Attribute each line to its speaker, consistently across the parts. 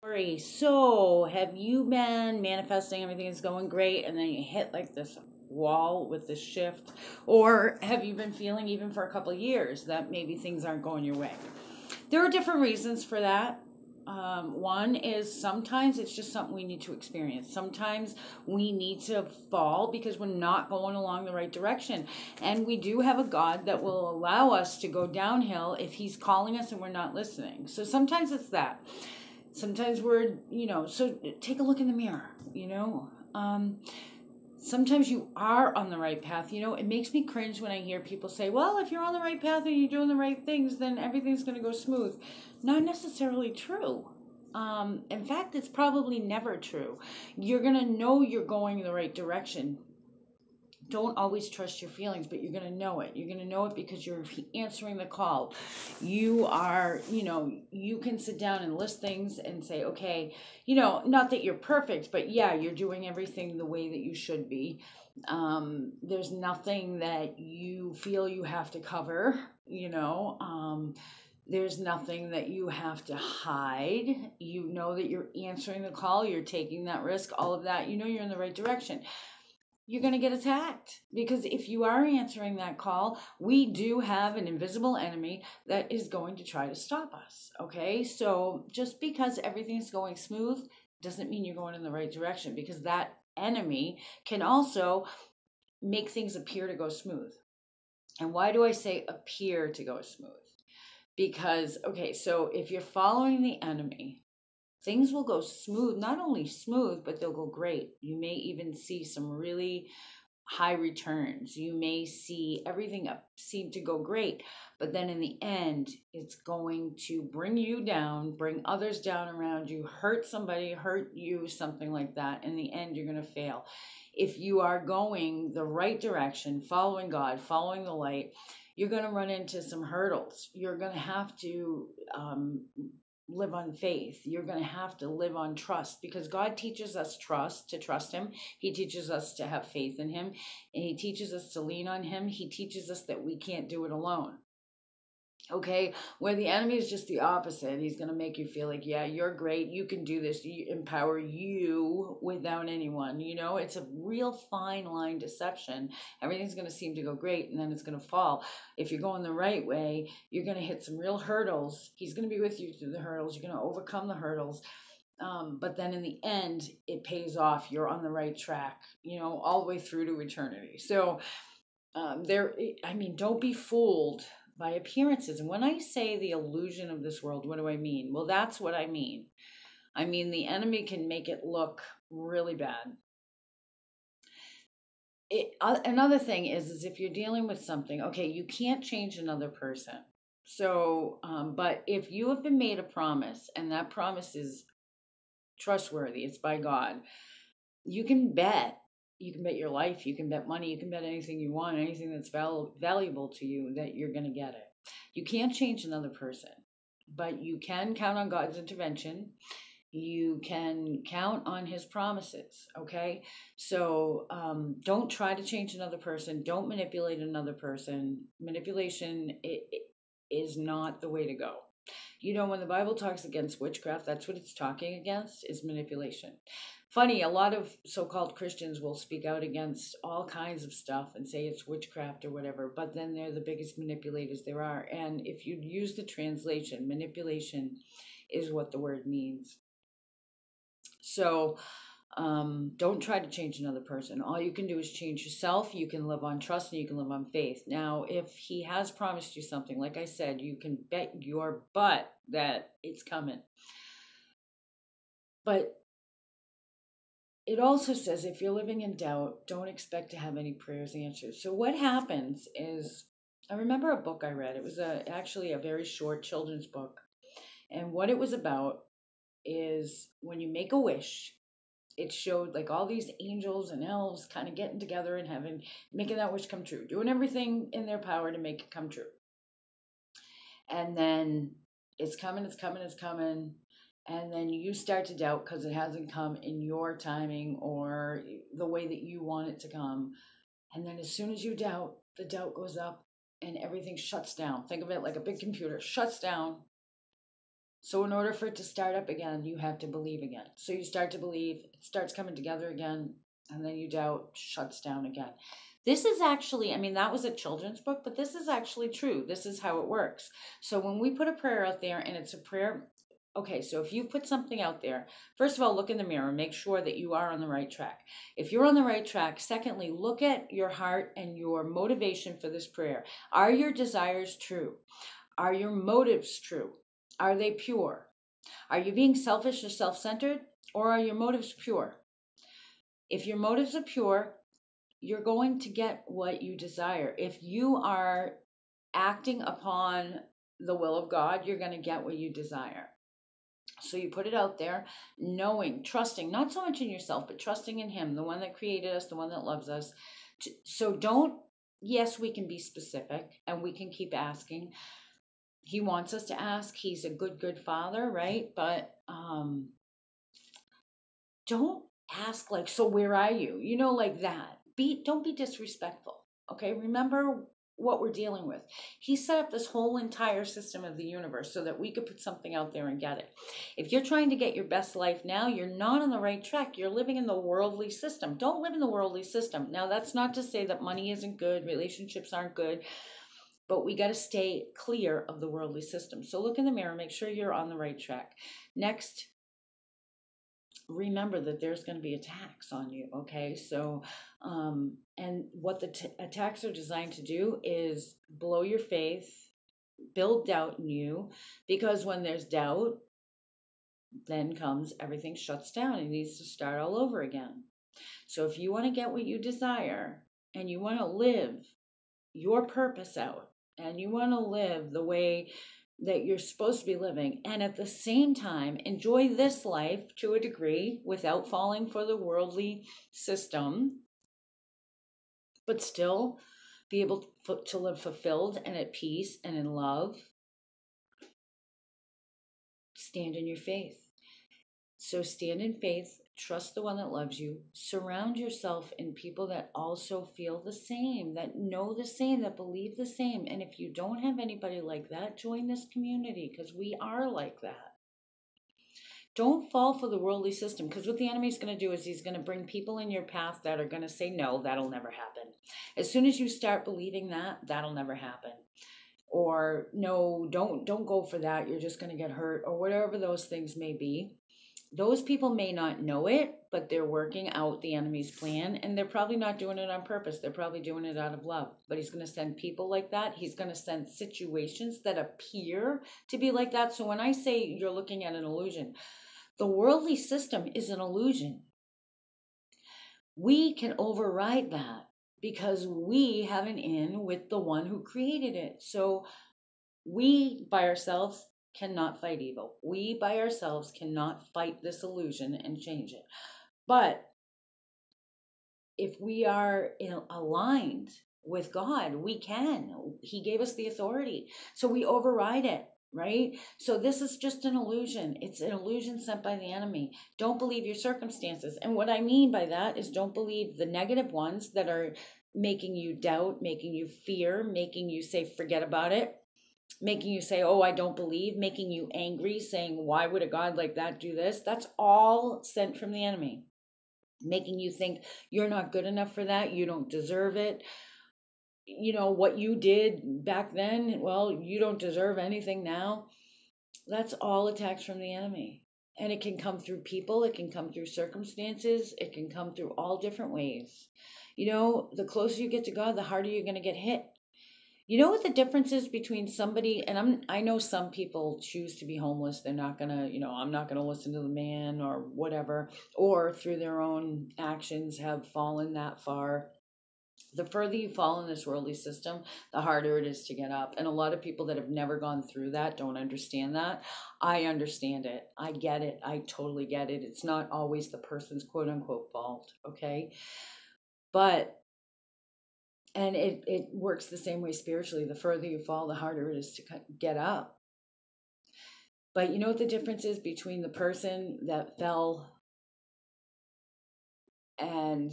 Speaker 1: Story. So, have you been manifesting everything is going great and then you hit like this wall with this shift? Or have you been feeling, even for a couple of years, that maybe things aren't going your way? There are different reasons for that. One is sometimes it's just something we need to experience. Sometimes we need to fall because we're not going along the right direction. And we do have a God that will allow us to go downhill if He's calling us and we're not listening. So sometimes it's that. Sometimes so take a look in the mirror, sometimes you are on the right path. It makes me cringe when I hear people say, well, if you're on the right path and you're doing the right things, then everything's going to go smooth. Not necessarily true. In fact, it's probably never true. You're going to know you're going in the right direction. Don't always trust your feelings, but you're going to know it. You're going to know it because you're answering the call. You are, you can sit down and list things and say, okay, not that you're perfect, but yeah, you're doing everything the way that you should be. There's nothing that you feel you have to cover, there's nothing that you have to hide. You know that you're answering the call, you're taking that risk, all of that, you're in the right direction. You're going to get attacked because if you are answering that call, we do have an invisible enemy that is going to try to stop us. Okay, so just because everything's going smooth doesn't mean you're going in the right direction, because that enemy can also make things appear to go smooth. And why do I say appear to go smooth? Because, okay, so if you're following the enemy, things will go smooth, not only smooth, but they'll go great. You may even see some really high returns. You may see everything seem to go great, but then in the end, it's going to bring you down, bring others down around you, hurt somebody, hurt you, something like that. In the end, you're going to fail. If you are going the right direction, following God, following the light, you're going to run into some hurdles. You're going to have to live on faith. You're going to have to live on trust, because God teaches us to trust Him. He teaches us to have faith in Him, and He teaches us to lean on Him. He teaches us that we can't do it alone. Okay, where the enemy is just the opposite. He's going to make you feel like, yeah, you're great, you can do this, you empower you without anyone. It's a real fine line deception. Everything's going to seem to go great, and then it's going to fall. If you're going the right way, you're going to hit some real hurdles. He's going to be with you through the hurdles. You're going to overcome the hurdles. But then in the end, it pays off. You're on the right track, all the way through to eternity. So don't be fooled by appearances. And when I say the illusion of this world, what do I mean? Well, that's what I mean. I mean, the enemy can make it look really bad. Another thing is if you're dealing with something, okay, you can't change another person. So, but if you have been made a promise and that promise is trustworthy, it's by God, you can bet. You can bet your life, you can bet money, you can bet anything you want, anything that's valuable to you, that you're going to get it. You can't change another person, but you can count on God's intervention. You can count on His promises, okay? So don't try to change another person. Don't manipulate another person. Manipulation is not the way to go. When the Bible talks against witchcraft, that's what it's talking against, is manipulation. Funny, a lot of so-called Christians will speak out against all kinds of stuff and say it's witchcraft or whatever, but then they're the biggest manipulators there are. And if you use the translation, manipulation is what the word means. So don't try to change another person. All you can do is change yourself. You can live on trust and you can live on faith. Now, if He has promised you something, like I said, you can bet your butt that it's coming. But it also says if you're living in doubt, don't expect to have any prayers answered. So what happens is, I remember a book I read. It was actually a very short children's book. And what it was about is when you make a wish, it showed like all these angels and elves kind of getting together in heaven, making that wish come true, doing everything in their power to make it come true. And then it's coming, it's coming, it's coming. And then you start to doubt because it hasn't come in your timing or the way that you want it to come. And then as soon as you doubt, the doubt goes up and everything shuts down. Think of it like a big computer, shuts down. So in order for it to start up again, you have to believe again. So you start to believe, it starts coming together again, and then you doubt, shuts down again. This is actually, I mean, that was a children's book, but this is actually true. This is how it works. So when we put a prayer out there, and it's a prayer, okay, so if you put something out there, first of all, look in the mirror, make sure that you are on the right track. If you're on the right track, secondly, look at your heart and your motivation for this prayer. Are your desires true? Are your motives true? Are they pure? Are you being selfish or self-centered, or are your motives pure? If your motives are pure, you're going to get what you desire. If you are acting upon the will of God, you're going to get what you desire. So you put it out there, knowing, trusting, not so much in yourself, but trusting in Him, the one that created us, the one that loves us. So don't, yes, we can be specific and we can keep asking. He wants us to ask. He's a good father, right? But don't ask like, so where are you? You know, like that. Don't be disrespectful. Okay, remember what we're dealing with. He set up this whole entire system of the universe so that we could put something out there and get it. If you're trying to get your best life now, you're not on the right track. You're living in the worldly system. Don't live in the worldly system. Now, that's not to say that money isn't good, relationships aren't good, but we got to stay clear of the worldly system. So look in the mirror, make sure you're on the right track. Next, remember that there's going to be attacks on you, okay? So, and what the attacks are designed to do is blow your faith, build doubt in you, because when there's doubt, then comes everything shuts down. It needs to start all over again. So if you want to get what you desire and you want to live your purpose out, and you want to live the way that you're supposed to be living, and at the same time enjoy this life to a degree without falling for the worldly system, but still be able to live fulfilled and at peace and in love, stand in your faith. So stand in faith, trust the one that loves you, surround yourself in people that also feel the same, that know the same, that believe the same. And if you don't have anybody like that, join this community, because we are like that. Don't fall for the worldly system, because what the enemy's going to do is he's going to bring people in your path that are going to say, no, that'll never happen. As soon as you start believing that, that'll never happen. Or no, don't go for that, you're just going to get hurt, or whatever those things may be. Those people may not know it, but they're working out the enemy's plan, and they're probably not doing it on purpose. They're probably doing it out of love. But he's going to send people like that. He's going to send situations that appear to be like that. So when I say you're looking at an illusion, the worldly system is an illusion. We can override that because we have an in with the one who created it. So we, by ourselves, cannot fight evil. We by ourselves cannot fight this illusion and change it. But if we are aligned with God, we can. He gave us the authority. So we override it, right? So this is just an illusion. It's an illusion sent by the enemy. Don't believe your circumstances. And what I mean by that is don't believe the negative ones that are making you doubt, making you fear, making you say, forget about it. Making you say, oh, I don't believe, making you angry, saying, why would a God like that do this? That's all sent from the enemy. Making you think you're not good enough for that, you don't deserve it. You know, what you did back then, well, you don't deserve anything now. That's all attacks from the enemy. And it can come through people, it can come through circumstances, it can come through all different ways. You know, the closer you get to God, the harder you're going to get hit. You know what the difference is between somebody, and I know some people choose to be homeless. They're not going to, I'm not going to listen to the man or whatever, or through their own actions have fallen that far. The further you fall in this worldly system, the harder it is to get up. And a lot of people that have never gone through that don't understand that. I understand it. I get it. I totally get it. It's not always the person's quote unquote fault. Okay. And it works the same way spiritually. The further you fall, the harder it is to get up. But you know what the difference is between the person that fell and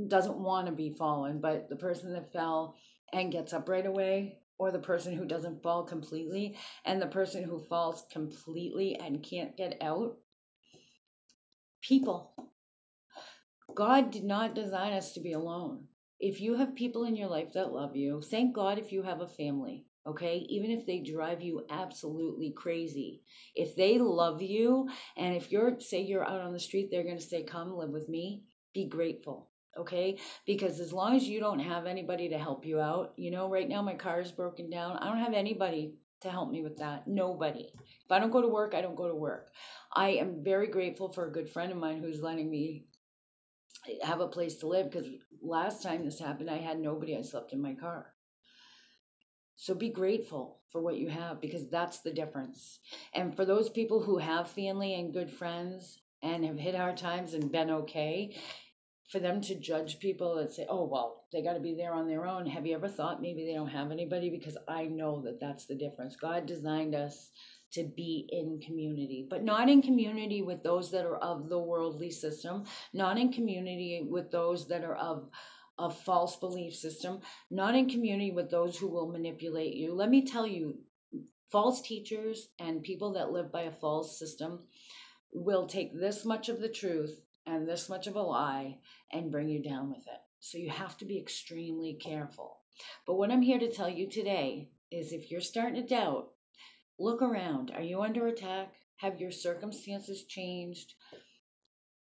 Speaker 1: doesn't want to be fallen, but the person that fell and gets up right away? or the person who doesn't fall completely, and the person who falls completely and can't get out? People. God did not design us to be alone. If you have people in your life that love you, thank God if you have a family, okay? Even if they drive you absolutely crazy. If they love you, and if say you're out on the street, they're going to say, come live with me, be grateful, okay? Because as long as you don't have anybody to help you out, right now my car is broken down. I don't have anybody to help me with that. Nobody. If I don't go to work, I don't go to work. I am very grateful for a good friend of mine who's letting me have a place to live, because last time this happened, I had nobody. I slept in my car. So be grateful for what you have, because that's the difference. And for those people who have family and good friends and have hit hard times and been okay, for them to judge people and say, oh, well, they got to be there on their own. Have you ever thought maybe they don't have anybody? Because I know that that's the difference. God designed us to be in community, but not in community with those that are of the worldly system, not in community with those that are of a false belief system, not in community with those who will manipulate you. Let me tell you, false teachers and people that live by a false system will take this much of the truth and this much of a lie and bring you down with it. So you have to be extremely careful. But what I'm here to tell you today is, if you're starting to doubt, look around. Are you under attack? Have your circumstances changed?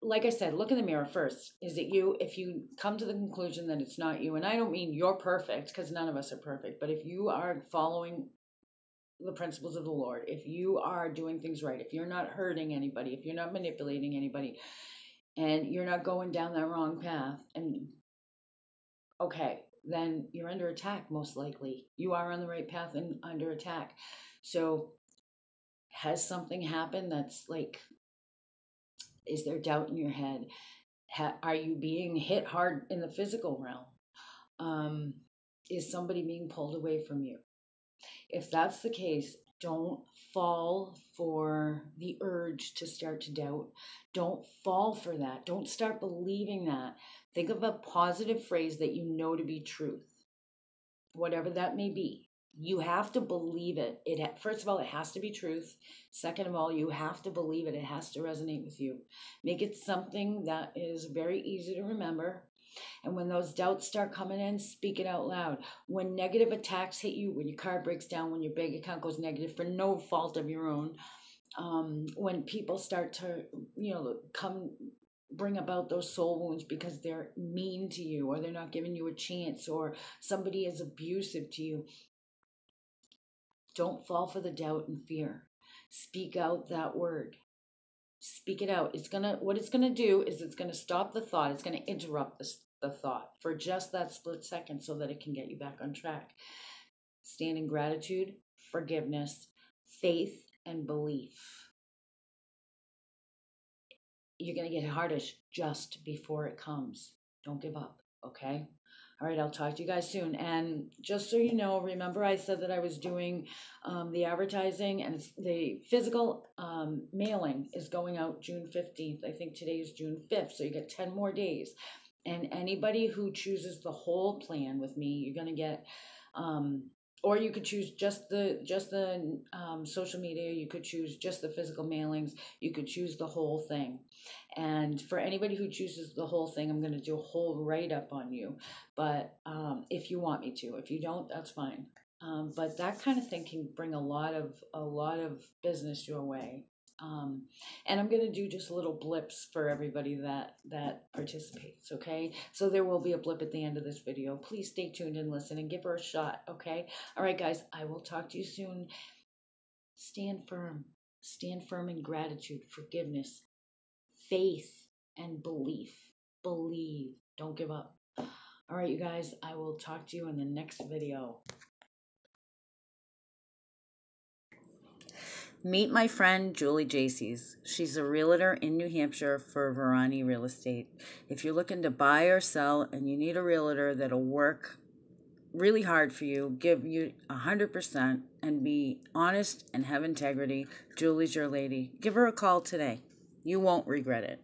Speaker 1: Like I said, look in the mirror first. Is it you? If you come to the conclusion that it's not you, and I don't mean you're perfect, because none of us are perfect, but if you are following the principles of the Lord, if you are doing things right, if you're not hurting anybody, if you're not manipulating anybody, and you're not going down that wrong path, and okay, then you're under attack, most likely. You are on the right path and under attack. So has something happened that's like, is there doubt in your head? Are you being hit hard in the physical realm? Is somebody being pulled away from you? If that's the case, don't fall for the urge to start to doubt. Don't fall for that. Don't start believing that. Think of a positive phrase that you know to be truth, whatever that may be. You have to believe it. First of all, it has to be truth. Second of all, you have to believe it. It has to resonate with you. Make it something that is very easy to remember. And when those doubts start coming in, speak it out loud. When negative attacks hit you, when your car breaks down, when your bank account goes negative for no fault of your own, when people start to, come bring about those soul wounds because they're mean to you, or they're not giving you a chance, or somebody is abusive to you, don't fall for the doubt and fear. Speak out that word. Speak it out. What it's gonna do is it's gonna stop the thought. It's gonna interrupt the thought for just that split second, so that it can get you back on track. Stand in gratitude, forgiveness, faith, and belief. You're gonna get hardest just before it comes. Don't give up, okay? All right, I'll talk to you guys soon. And just so you know, remember I said that I was doing the advertising, and the physical mailing is going out June 15th. I think today is June 5th, so you get 10 more days. And anybody who chooses the whole plan with me, you're going to get, or you could choose just the social media. You could choose just the physical mailings. You could choose the whole thing. And for anybody who chooses the whole thing, I'm going to do a whole write-up on you. But if you want me to, if you don't, that's fine. But that kind of thing can bring a lot of business your way. And I'm going to do just little blips for everybody that participates, okay? So there will be a blip at the end of this video. Please stay tuned and listen and give her a shot, okay? All right, guys, I will talk to you soon. Stand firm. Stand firm in gratitude, forgiveness, faith, and belief. Believe. Don't give up. All right, you guys, I will talk to you in the next video. Meet my friend, Julie Jasys. She's a realtor in New Hampshire for Verani Real Estate. If you're looking to buy or sell and you need a realtor that'll work really hard for you, give you 100%, and be honest and have integrity, Julie's your lady. Give her a call today. You won't regret it.